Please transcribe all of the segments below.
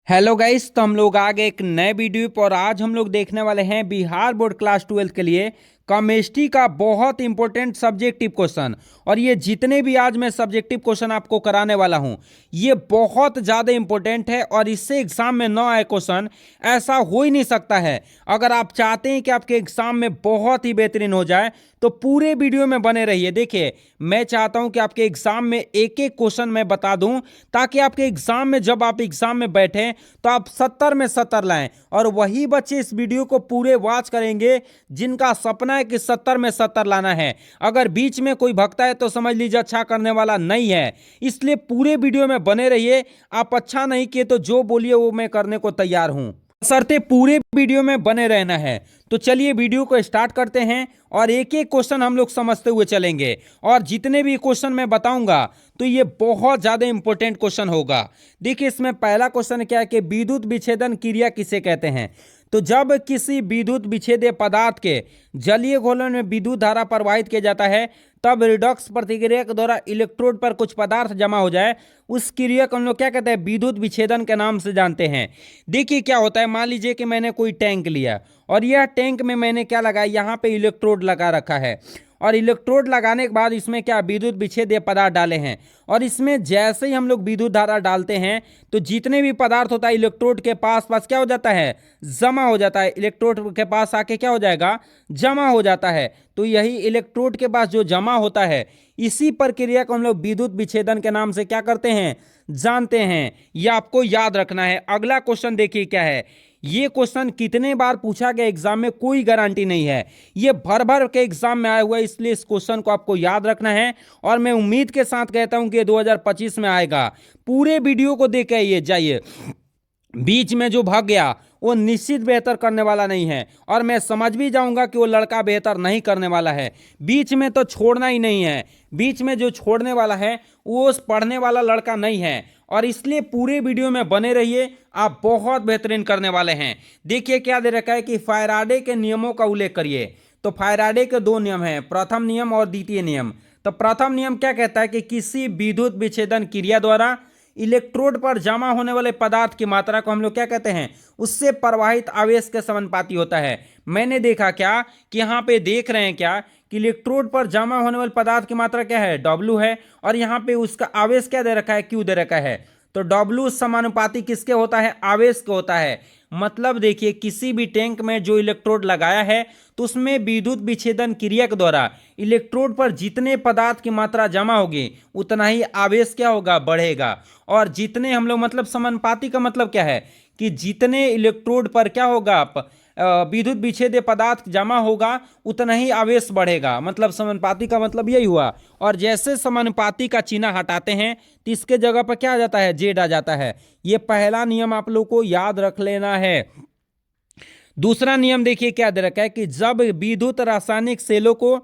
Hello guys, तो हम लोग आ गए एक नए वीडियो पर। आज हम लोग देखने वाले हैं बिहार बोर्ड क्लास 12 के लिए केमिस्ट्री का बहुत इंपॉर्टेंट सब्जेक्टिव क्वेश्चन। और ये जितने भी आज मैं सब्जेक्टिव क्वेश्चन आपको कराने वाला हूं, ये बहुत ज़्यादा इंपॉर्टेंट है और इससे एग्जाम में ना आए क्वेश्चन ऐसा हो ही नहीं सकता है। अगर आप चाहते हैं कि आपके एग्जाम में बहुत ही बेहतरीन हो जाए तो पूरे वीडियो में बने रहिए। देखिए, मैं चाहता हूं कि आपके एग्जाम में एक एक क्वेश्चन मैं बता दूं, ताकि आपके एग्जाम में जब आप एग्जाम में बैठें तो आप 70 में 70 लाएं। और वही बच्चे इस वीडियो को पूरे वॉच करेंगे जिनका सपना है कि 70 में 70 लाना है। अगर बीच में कोई भगता है तो समझ लीजिए अच्छा करने वाला नहीं है। इसलिए पूरे वीडियो में बने रहिए। आप अच्छा नहीं किए तो जो बोलिए वो मैं करने को तैयार हूं, शर्ते पूरे वीडियो में बने रहना है। तो चलिए वीडियो को स्टार्ट करते हैं और एक एक क्वेश्चन हम लोग समझते हुए चलेंगे। और जितने भी क्वेश्चन मैं बताऊंगा तो ये बहुत ज्यादा इंपॉर्टेंट क्वेश्चन होगा। देखिए, इसमें पहला क्वेश्चन क्या है कि विद्युत विच्छेदन क्रिया किसे कहते हैं। तो जब किसी विद्युत विच्छेद्य पदार्थ के जलीय घोलन में विद्युत धारा प्रवाहित किया जाता है, तब रिडॉक्स प्रतिक्रिया के द्वारा इलेक्ट्रोड पर कुछ पदार्थ जमा हो जाए, उस क्रिया को हम लोग क्या कहते हैं, विद्युत विच्छेदन के नाम से जानते हैं। देखिए क्या होता है, मान लीजिए कि मैंने कोई टैंक लिया और यह टैंक में मैंने क्या लगाया, यहाँ पे इलेक्ट्रोड लगा रखा है। और इलेक्ट्रोड लगाने के बाद इसमें क्या विद्युत विच्छेद्य पदार्थ डाले हैं। और इसमें जैसे ही हम लोग विद्युत धारा डालते हैं तो जितने भी पदार्थ होता है इलेक्ट्रोड के पास पास क्या हो जाता है, जमा हो जाता है। इलेक्ट्रोड के पास आके क्या हो जाएगा, जमा हो जाता है। तो यही इलेक्ट्रोड के पास जो जमा होता है, इसी प्रक्रिया को हम लोग विद्युत विच्छेदन के नाम से क्या करते हैं, जानते हैं। यह आपको याद रखना है। अगला क्वेश्चन देखिए क्या है। ये क्वेश्चन कितने बार पूछा गया एग्जाम में कोई गारंटी नहीं है। ये भर भर के एग्जाम में आया हुआ है, इसलिए इस क्वेश्चन को आपको याद रखना है। और मैं उम्मीद के साथ कहता हूं कि 2025 में आएगा। पूरे वीडियो को देख के जाइए। बीच में जो भाग गया वो निश्चित बेहतर करने वाला नहीं है। और मैं समझ भी जाऊंगा कि वो लड़का बेहतर नहीं करने वाला है। बीच में तो छोड़ना ही नहीं है। बीच में जो छोड़ने वाला है वो उस पढ़ने वाला लड़का नहीं है। और इसलिए पूरे वीडियो में बने रहिए, आप बहुत बेहतरीन करने वाले हैं। देखिए क्या दे रखा है कि फैराडे के नियमों का उल्लेख करिए। तो फैराडे के दो नियम हैं, प्रथम नियम और द्वितीय नियम। तो प्रथम नियम क्या कहता है कि किसी विद्युत विच्छेदन क्रिया द्वारा इलेक्ट्रोड पर जमा होने वाले पदार्थ की मात्रा को हम लोग क्या कहते हैं, उससे प्रवाहित आवेश के समानुपाती होता है। मैंने देखा क्या कि यहाँ पे देख रहे हैं क्या कि इलेक्ट्रोड पर जमा होने वाले पदार्थ की मात्रा क्या है, W है। और यहाँ पे उसका आवेश क्या दे रखा है, Q दे रखा है। तो W समानुपाती किसके होता है, आवेश के होता है। मतलब देखिए, किसी भी टैंक में जो इलेक्ट्रोड लगाया है तो उसमें विद्युत विच्छेदन क्रिया के द्वारा इलेक्ट्रोड पर जितने पदार्थ की मात्रा जमा होगी उतना ही आवेश क्या होगा, बढ़ेगा। और जितने हम लोग मतलब समानुपाती का मतलब क्या है कि जितने इलेक्ट्रोड पर क्या होगा, विद्युत विच्छेद्य पदार्थ जमा होगा उतना ही आवेश बढ़ेगा। मतलब समानुपाती का मतलब यही हुआ। और जैसे समानुपाती का चिन्ह हटाते हैं तो इसके जगह पर क्या आ जाता है, जेड आ जाता है। ये पहला नियम आप लोग को याद रख लेना है। दूसरा नियम देखिए क्या दे रखा है कि जब विद्युत रासायनिक सेलों को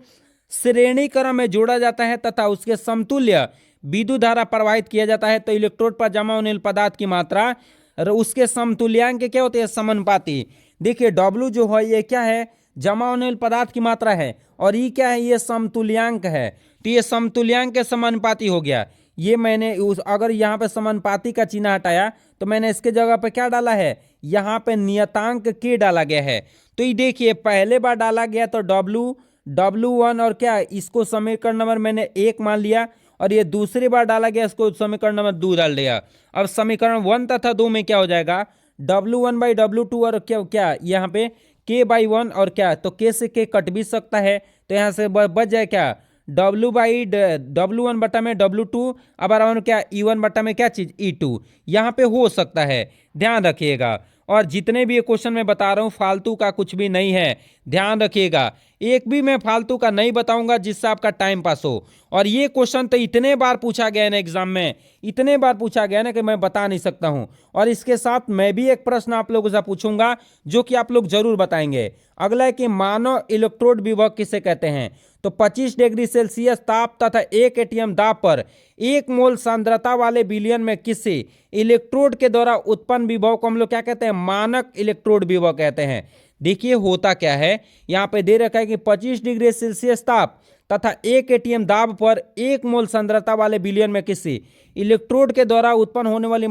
श्रेणी क्रम में जोड़ा जाता है तथा उसके समतुल्य विद्युत धारा प्रवाहित किया जाता है, तो इलेक्ट्रोड पर जमा होने वाले पदार्थ की मात्रा उसके समतुल्यांक क्या होते हैं, समानुपाती। देखिए W जो है ये क्या है, जमा होने वाले पदार्थ की मात्रा है। और ये क्या है, ये समतुल्यांक है। तो ये समतुल्यांक के समानुपाती हो गया। ये मैंने अगर यहाँ पे समानुपाती का चिन्ह हटाया तो मैंने इसके जगह पे क्या डाला है, यहाँ पे नियतांक K डाला गया है। तो ये देखिए, पहले बार डाला गया तो W1 और क्या, इसको समीकरण नंबर मैंने 1 मान लिया। और ये दूसरी बार डाला गया, इसको समीकरण नंबर 2 डाल दिया। अब समीकरण 1 तथा 2 में क्या हो जाएगा, W1/W2 और क्या क्या यहाँ पे K/1 और क्या, तो K से K कट भी सकता है। तो यहाँ से बच जाए क्या, W1 बटा में W2 अब बराबर क्या, E1 बटा में क्या चीज, E2। यहाँ पे हो सकता है, ध्यान रखिएगा। और जितने भी ये क्वेश्चन मैं बता रहा हूँ फालतू का कुछ भी नहीं है, ध्यान रखिएगा। एक भी मैं फालतू का नहीं बताऊंगा जिससे आपका टाइम पास हो। और ये क्वेश्चन तो इतने बार पूछा गया है ना एग्जाम में, इतने बार पूछा गया ना कि मैं बता नहीं सकता हूं। और इसके साथ मैं भी एक प्रश्न आप लोगों से पूछूंगा जो कि आप लोग जरूर बताएंगे। अगला है कि मानव इलेक्ट्रोड विभव किसे कहते हैं। तो 25 डिग्री सेल्सियस ताप तथा 1 एटीएम दाब पर 1 मोल सांद्रता वाले विलयन में किसी इलेक्ट्रोड के द्वारा उत्पन्न विभव को हम लोग क्या कहते हैं, मानक इलेक्ट्रोड विभव कहते हैं। देखिए होता क्या है, यहाँ पे दे रखा है कि 25 डिग्री सेल्सियस ताप तथा 1 एटीएम दाब पर 1 मोल सांद्रता वाले विलयन में किसी इलेक्ट्रोड के द्वारा उत्पन्न होने वाली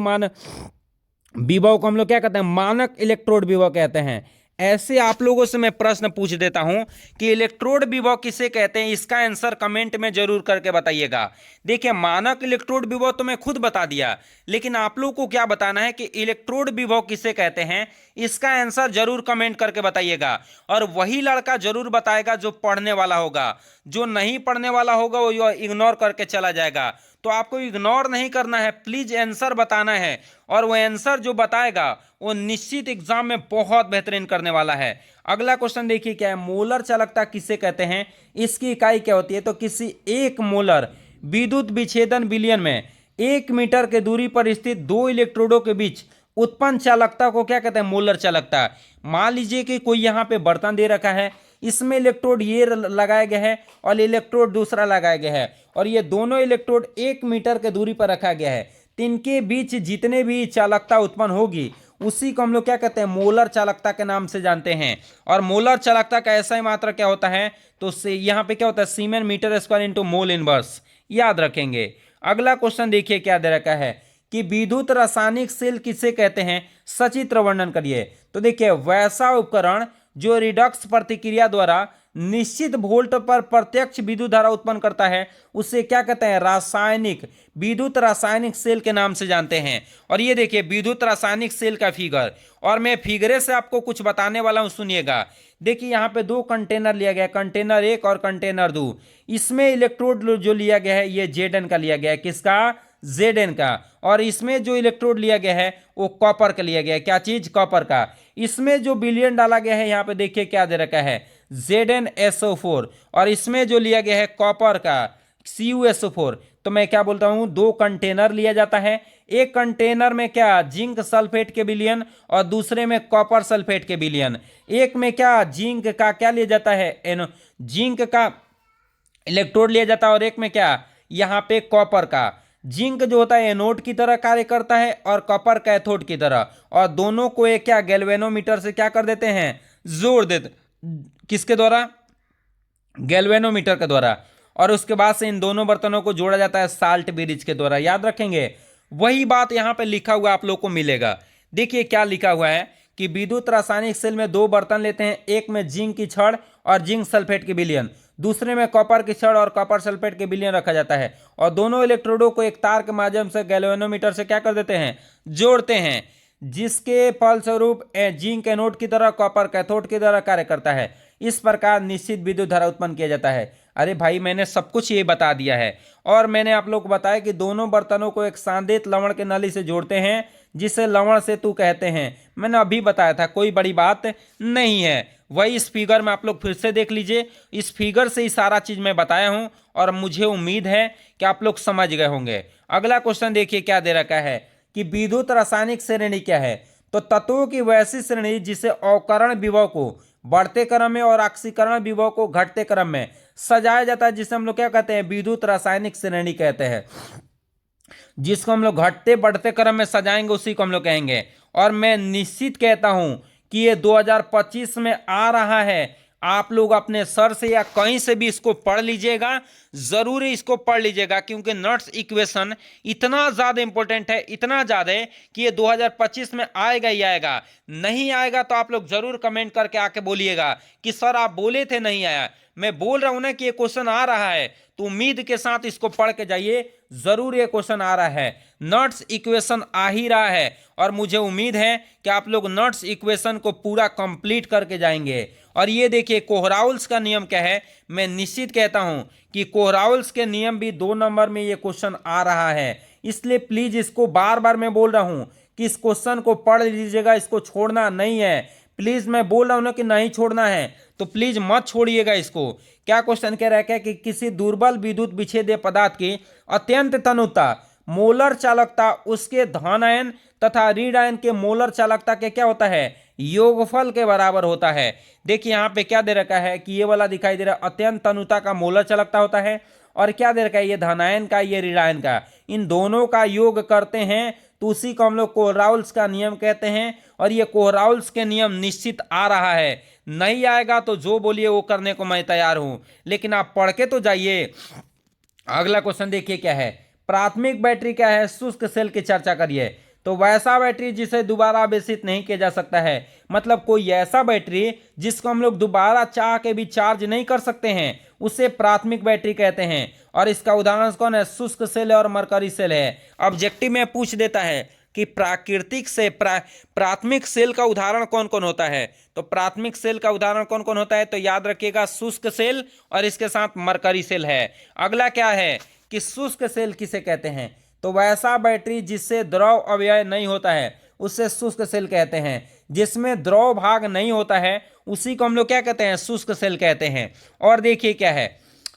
विभव को हम लोग क्या कहते हैं, मानक इलेक्ट्रोड विभव कहते हैं। ऐसे आप लोगों से मैं प्रश्न पूछ देता हूं कि इलेक्ट्रोड विभव किसे कहते हैं, इसका आंसर कमेंट में जरूर करके बताइएगा। देखिए मानक इलेक्ट्रोड विभव तो मैं खुद बता दिया, लेकिन आप लोग को क्या बताना है कि इलेक्ट्रोड विभव किसे कहते हैं, इसका आंसर जरूर कमेंट करके बताइएगा। और वही लड़का जरूर बताएगा जो पढ़ने वाला होगा, जो नहीं पढ़ने वाला होगा वो इग्नोर करके चला जाएगा। तो आपको इग्नोर नहीं करना है, प्लीज आंसर बताना है, और वो आंसर जो बताएगा वो निश्चित एग्जाम में बहुत बेहतरीन करने वाला है। अगला क्वेश्चन देखिए क्या है, मोलर चालकता किसे कहते हैं, इसकी इकाई क्या होती है। तो किसी एक मोलर विद्युत विच्छेदन विलयन में 1 मीटर के दूरी पर स्थित दो इलेक्ट्रोडों के बीच उत्पन्न चालकता को क्या कहते हैं, मोलर चालकता। मान लीजिए कि कोई यहाँ पे बर्तन दे रखा है, इसमें इलेक्ट्रोड ये लगाया गया है और इलेक्ट्रोड दूसरा लगाया गया है, और ये दोनों इलेक्ट्रोड 1 मीटर के दूरी पर रखा गया है। तो इनके बीच जितने भी चालकता उत्पन्न होगी उसी को हम लोग क्या कहते हैं, मोलर चालकता के नाम से जानते हैं। और मोलर चालकता का ऐसा ही मात्रा क्या होता है, तो यहाँ पे क्या होता है, siemens metre square into mole inverse, याद रखेंगे। अगला क्वेश्चन देखिए क्या दे रखा है कि विद्युत रासायनिक सेल किसे कहते हैं, सचित्र वर्णन करिए। तो देखिए वैसा उपकरण जो रिडक्स प्रतिक्रिया द्वारा निश्चित वोल्ट पर प्रत्यक्ष विद्युत धारा उत्पन्न करता है उसे क्या कहते हैं, रासायनिक, विद्युत रासायनिक सेल के नाम से जानते हैं। और ये देखिए विद्युत रासायनिक सेल का फिगर, और मैं फिगरे से आपको कुछ बताने वाला हूं, सुनिएगा। देखिए यहाँ पे दो कंटेनर लिया गया है, कंटेनर 1 और कंटेनर 2। इसमें इलेक्ट्रोड जो लिया गया है ये Zn का लिया गया है, किसका, Zn का। और इसमें जो इलेक्ट्रोड लिया गया है वो कॉपर का लिया गया है, क्या चीज, कॉपर का। इसमें जो विलयन डाला गया है यहाँ पे देखिए क्या दे रखा है, ZnSO4, और इसमें जो लिया गया है कॉपर का CuSO4। तो मैं क्या बोलता हूं, दो कंटेनर लिया जाता है, एक कंटेनर में क्या, जिंक सल्फेट के विलयन, और दूसरे में कॉपर सल्फेट के विलयन। एक में क्या, जिंक का क्या लिया जाता है, जिंक का इलेक्ट्रोड लिया जाता है, और एक में क्या, यहाँ पे कॉपर का। जिंक जो होता है एनोड की तरह कार्य करता है और कॉपर कैथोड की तरह, और दोनों को एक क्या, गैल्वेनोमीटर से क्या कर देते हैं, जोड़ देते, किसके द्वारा, गैल्वेनोमीटर के द्वारा। और उसके बाद से इन दोनों बर्तनों को जोड़ा जाता है साल्ट ब्रिज के द्वारा, याद रखेंगे। वही बात यहां पे लिखा हुआ आप लोग को मिलेगा। देखिए क्या लिखा हुआ है कि विद्युत रासायनिक सेल में दो बर्तन लेते हैं, एक में जिंक की छड़ और जिंक सल्फेट के विलयन, दूसरे में कॉपर की छड़ और कॉपर सल्फेट के विलयन रखा जाता है, और दोनों इलेक्ट्रोडों को एक तार के माध्यम से गैल्वेनोमीटर से क्या कर देते हैं, जोड़ते हैं, जिसके फलस्वरूप जिंक एनोड की तरह कॉपर कैथोड की तरह कार्य करता है। इस प्रकार निश्चित विद्युत धारा उत्पन्न किया जाता है। अरे भाई मैंने सब कुछ ये बता दिया है, और मैंने आप लोग को बताया कि दोनों बर्तनों को एक सांद्रित लवण के नली से जोड़ते हैं, जिसे लवण सेतु कहते हैं। मैंने अभी बताया था, कोई बड़ी बात नहीं है। वही इस फिगर में आप लोग फिर से देख लीजिए, इस फिगर से ही सारा चीज मैं बताया हूं, और मुझे उम्मीद है कि आप लोग समझ गए होंगे। अगला क्वेश्चन देखिए क्या दे रखा है कि विद्युत रासायनिक श्रेणी क्या है। तो तत्वों की वैसी श्रेणी जिसे अवकरण विभव को बढ़ते क्रम में और ऑक्सीकरण विभव को घटते क्रम में सजाया जाता है, जिसे हम लोग क्या कहते हैं, विद्युत रासायनिक श्रेणी कहते हैं। जिसको हम लोग घटते बढ़ते क्रम में सजाएंगे उसी को हम लोग कहेंगे। और मैं निश्चित कहता हूं कि ये 2025 में आ रहा है। आप लोग अपने सर से या कहीं से भी इसको पढ़ लीजिएगा, जरूर इसको पढ़ लीजिएगा, क्योंकि नट्स इक्वेशन इतना ज्यादा इंपॉर्टेंट है, इतना ज्यादा है कि ये 2025 में आएगा ही आएगा। नहीं आएगा तो आप लोग जरूर कमेंट करके आके बोलिएगा कि सर आप बोले थे नहीं आया। मैं बोल रहा हूं ना कि ये क्वेश्चन आ रहा है, तो उम्मीद के साथ इसको पढ़ के जाइए, जरूर ये क्वेश्चन आ रहा है। नट्स इक्वेशन आ ही रहा है, और मुझे उम्मीद है कि आप लोग नट्स इक्वेशन को पूरा कंप्लीट करके जाएंगे। और ये देखिए कोहराउल्स का नियम क्या है, मैं निश्चित कहता हूं कि कोहराउल्स के नियम भी 2 नंबर में ये क्वेश्चन आ रहा है। इसलिए प्लीज इसको बार बार मैं बोल रहा हूं कि इस क्वेश्चन को पढ़ लीजिएगा, इसको छोड़ना नहीं है। प्लीज मैं बोल रहा हूं ना कि नहीं छोड़ना है, तो प्लीज मत छोड़िएगा इसको। क्या क्वेश्चन कह रहा है कि किसी दुर्बल विद्युत विच्छेदीय पदार्थ की अत्यंत तनुता मोलर चालकता उसके धनायन तथा ऋण आयन के मोलर चालकता के क्या होता है, योगफल के बराबर होता है। देखिए यहाँ पे क्या दे रखा है कि ये वाला दिखाई दे रहा है, अत्यंत तनुता का मोलर चालकता होता है, और क्या दे रखा है, ये धनायन का, ये ऋणायन का, इन दोनों का योग करते हैं तो उसी को हम लोग कोहराउल्स का नियम कहते हैं। और ये कोहराउल्स के नियम निश्चित आ रहा है, नहीं आएगा तो जो बोलिए वो करने को मैं तैयार हूं, लेकिन आप पढ़ के तो जाइए। अगला क्वेश्चन देखिए क्या है, प्राथमिक बैटरी क्या है, शुष्क सेल की चर्चा करिए। तो वैसा बैटरी जिसे दोबारा आवेशित नहीं किया जा सकता है, मतलब कोई ऐसा बैटरी जिसको हम लोग दोबारा चाह के भी चार्ज नहीं कर सकते हैं, उसे प्राथमिक बैटरी कहते हैं। और इसका उदाहरण कौन है? शुष्क सेल और मरकरी सेल है। ऑब्जेक्टिव में पूछ देता है कि प्राकृतिक से प्राथमिक सेल का उदाहरण कौन कौन होता है। तो प्राथमिक सेल का उदाहरण कौन कौन होता है? तो याद रखिएगा शुष्क सेल और इसके साथ मरकरी सेल है। अगला क्या है कि शुष्क सेल किसे कहते हैं? तो वैसा बैटरी जिससे द्रव अवयव नहीं होता है उसे शुष्क सेल कहते हैं। जिसमें द्रव भाग नहीं होता है उसी को हम लोग क्या कहते हैं? शुष्क सेल कहते हैं। और देखिए क्या है,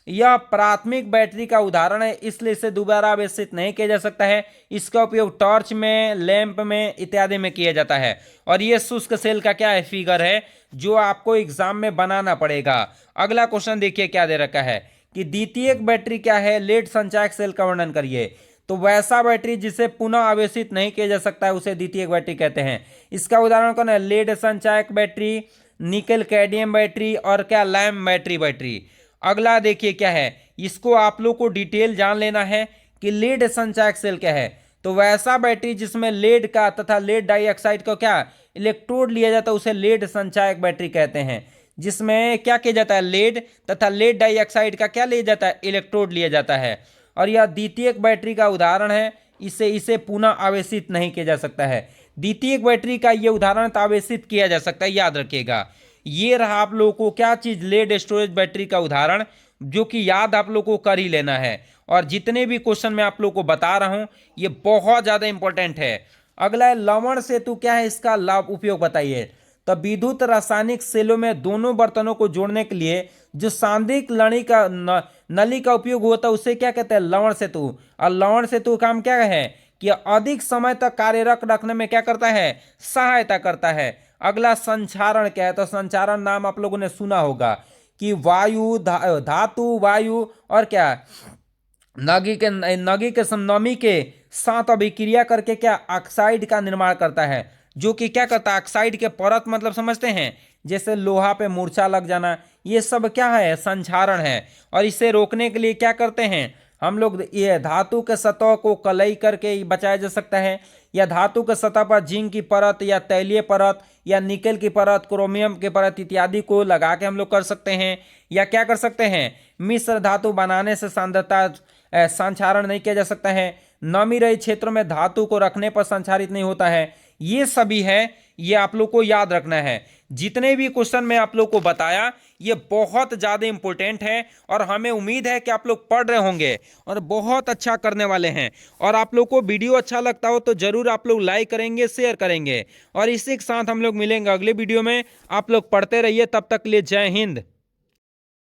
यह प्राथमिक बैटरी का उदाहरण है, इसलिए इसे दोबारा आवेशित नहीं किया जा सकता है। इसका उपयोग टॉर्च में, लैंप में इत्यादि में किया जाता है। और यह शुष्क सेल का क्या है? फिगर है जो आपको एग्जाम में बनाना पड़ेगा। अगला क्वेश्चन देखिए क्या दे रखा है कि द्वितीयक बैटरी क्या है? लेड संचायक सेल का वर्णन करिए। तो वैसा बैटरी जिसे पुनः आवेशित नहीं किया जा सकता है उसे द्वितीयक बैटरी कहते हैं। इसका उदाहरण कौन है? लेड संचायक बैटरी, निकल कैडमियम बैटरी और क्या लैम्प बैटरी। अगला देखिए क्या है, इसको आप लोग को डिटेल जान लेना है कि लेड संचायक सेल क्या है। तो वैसा बैटरी जिसमें लेड का तथा लेड डाइऑक्साइड का क्या इलेक्ट्रोड लिया जाता है उसे लेड संचायक बैटरी कहते हैं। जिसमें क्या किया जाता है? लेड तथा लेड डाइऑक्साइड का क्या लिया जाता है? इलेक्ट्रोड लिया जाता है। और यह द्वितीयक बैटरी का उदाहरण है, इसे पुनः आवेशित नहीं किया जा सकता है। द्वितीयक बैटरी का यह उदाहरण आवेशित किया जा सकता है, याद रखिएगा। ये रहा आप लोगों को क्या चीज? लेड स्टोरेज बैटरी का उदाहरण, जो कि याद आप लोगों को कर ही लेना है। और जितने भी क्वेश्चन मैं आप लोगों को बता रहा हूं ये बहुत ज्यादा इंपॉर्टेंट है। अगला है लवण सेतु, क्या है इसका लाभ उपयोग बताइए। तो विद्युत रासायनिक सेलों में दोनों बर्तनों को जोड़ने के लिए जो सांद्रिक नली का उपयोग होता है उसे क्या कहते हैं? लवण सेतु। और लवण सेतु काम क्या है कि अधिक समय तक कार्यरत रखने में क्या करता है? सहायता करता है। अगला संचारण क्या है? तो संचारण नाम आप लोगों ने सुना होगा कि वायु, धातु, वायु और क्या नमी के साथ अभिक्रिया करके क्या ऑक्साइड का निर्माण करता है, जो कि क्या करता है? ऑक्साइड के परत, मतलब समझते हैं जैसे लोहा पे मूर्छा लग जाना, ये सब क्या है? संचारण है। और इसे रोकने के लिए क्या करते हैं हम लोग? ये धातु के सतह को कलई करके बचाया जा सकता है, या धातु के सतह पर जिंक की परत या तैलीय परत या निकेल की परत, क्रोमियम की परत इत्यादि को लगा के हम लोग कर सकते हैं। या क्या कर सकते हैं? मिश्र धातु बनाने से सांद्रता संचारण नहीं किया जा सकता है। नमी रहित क्षेत्रों में धातु को रखने पर संचारित नहीं होता है। ये सभी है, ये आप लोग को याद रखना है। जितने भी क्वेश्चन मैं आप लोग को बताया ये बहुत ज़्यादा इंपॉर्टेंट है और हमें उम्मीद है कि आप लोग पढ़ रहे होंगे और बहुत अच्छा करने वाले हैं। और आप लोग को वीडियो अच्छा लगता हो तो ज़रूर आप लोग लाइक करेंगे, शेयर करेंगे। और इसी के साथ हम लोग मिलेंगे अगले वीडियो में। आप लोग पढ़ते रहिए, तब तक के लिए जय हिंद।